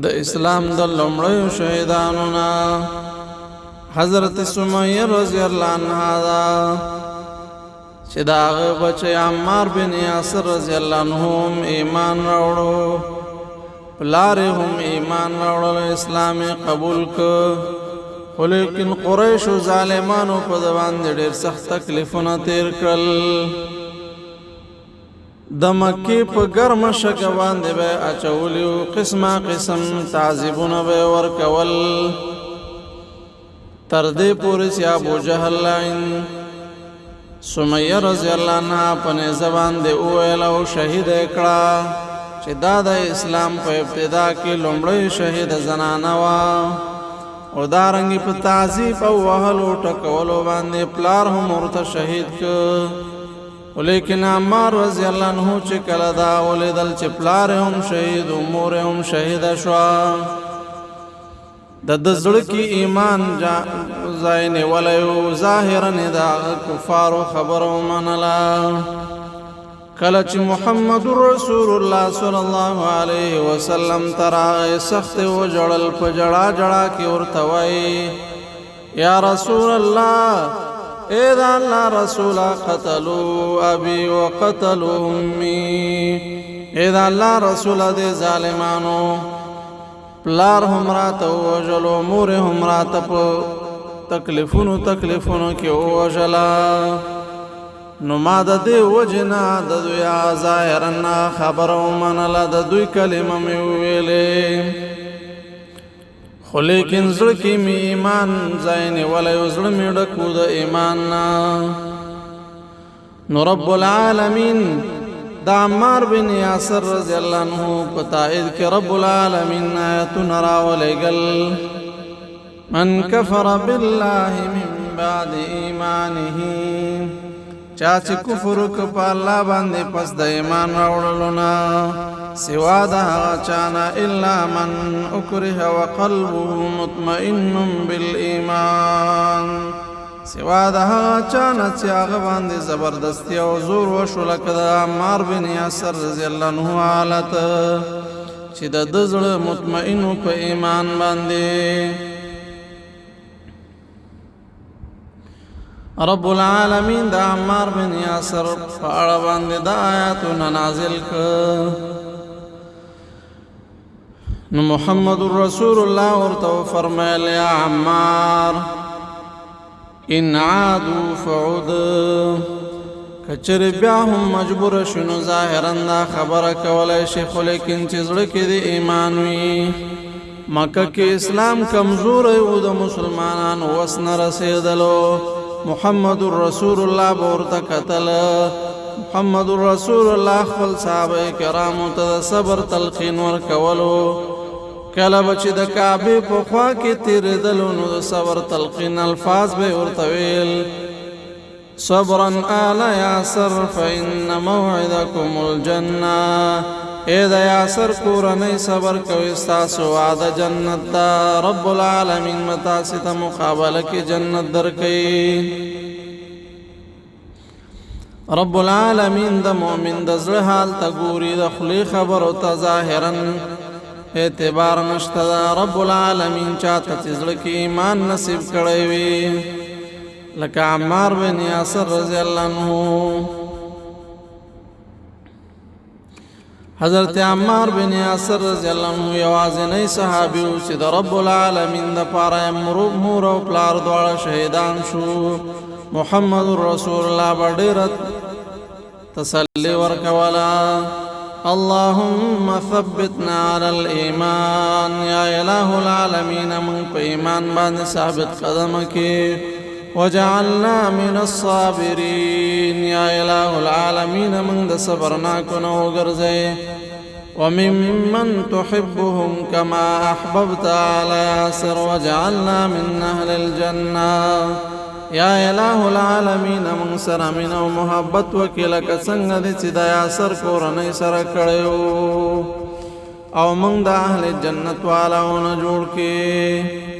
د اسلام د لومړیو شهیدانو نه حضرت سمیه رضی الله عنها دا چې د هغه بچی عمار بن یاسر رضی الله عنه هم ایمان راوړو، پلار هم ایمان راوړل، اسلام قبول که، خو لیکن قریشو ظالمانو په د باندې ډېر سخت تکلیفونه تیر کړل. د مکې په ګرمه شګه باندې به اچولي وو، قسمه قسم تعذیبونه به ورکول، تر دې پورې چې ابو جهل لعین سمیه رضی الله عنها په نیزه باندې وویل او شهید یې کړه چې دا د اسلام په ابتدا کې لومړی شهید زنانه وه، او دارنګې په تعذیب او وهلو ټکولو باندې پلار هم ورته شهید که. ولیکن عمار رضی الله عنه چې کله دا ولیدل چې پلار هم شهید و مور هم شهیده شوه، د زړه کې ایمان ځای نیولی و، ظاهرا یې د کفارو خبره ومنله. کله چې محمد رسول الله صلی الله علیه وسلم ته راغی، سخت یې وژړل، په ژړا ژړا کې ورته وایي یا رسول الله، اے دا اللہ رسولا قتلو ابی و قتلو امی، اے دا اللہ رسولا دے ظالمانو پلار هم راته ووژلو، مور هم راته په تکلیفونو کې ووژله، نو ما د دې وجې نه د دوی ظاهرا خبره ومنله، د دوی کلمه مې وویلې، خو لیکن زړه کې مې ایمان ځای نیولی و، زړه مې ډک و د ایمان نه. نو رب العالمین د عمار بن یاسر رضی الله عنه په تایید کې رب العالمین آیتونه راولېږل، من کفر بالله من بعد ایمانه، چا چې کفر وکړ په الله باندې پس د ایمان راوړلو نه، سوا د هغه چا نه الا من اکره وقلبه مطمئن بالایمان، سوا د هغه چا نه چې هغه باندې زبردستی او زور وشو، لکه د عمار بن یاسر رضی الله عنه حالت چې د ده زړه مطمئن په ایمان باندې. رب العالمین د عمار بن یاسر په اړه باندې د آیاتونه نازل کړ. نو محمد رسول الله ورته فرمایل یا عمار ان عادوا فعود، کچر بیا هم مجبور شنو ظاهرا دا خبره کولای شي، خو لیکن چې زړه کې د ایمان وي. مکه کې اسلام کمزوری و، د مسلمانانو وس نه رسېدلو، محمد رسول الله به ورته کتل، محمد رسول الله خپل صحابه کرامو ته د صبر تلقین ورکولو، کله به چې د کعبې په خوا کې تېرېدلو نو د صبر تلقین الفاظ به ورته ویل، صبرا آل یاسر فإن موعدکم الجنه، اے د یاسر کورنۍ صبر کوئ، ستاسو وعده جنت ده، رب العالمین به تاسې ته مقابله کې جنت درکوي. رب العالمین د مؤمن د زړه حال ته ګوري، د خولې خبرو ته ظاهرا اعتبار نشته ده. رب العالمین چاته چې زړه کې ایمان نصیب کړی وي، لکه عمار بن یاسر رضی الله عنه. حضرت عمار بن یاسر رضی الله عنه یوازینی صحابي و چې د رب العالمین د پاره مور او پلار دواړه شهیدان شو. محمد رسول الله به ډېره تسلی ورکوله، اللهم ثبتنا على الایمان، یا الہ العالمین موږ په ایمان باندې ثابت قدم کې، وجعلنا من الصابرین، یا الہ العالمین موږ د صبرناکو نه وګرځئ، وممن تحبهم كما احببت على یاسر، وجعلنا من اهل الجنه، یا الہ العالمین موږ سره مینه او محبت وکړه لکه څنګه دې چې د یاسر کورنۍ سره کړی او موږ د اهل جنت والاونه جوړ کړې.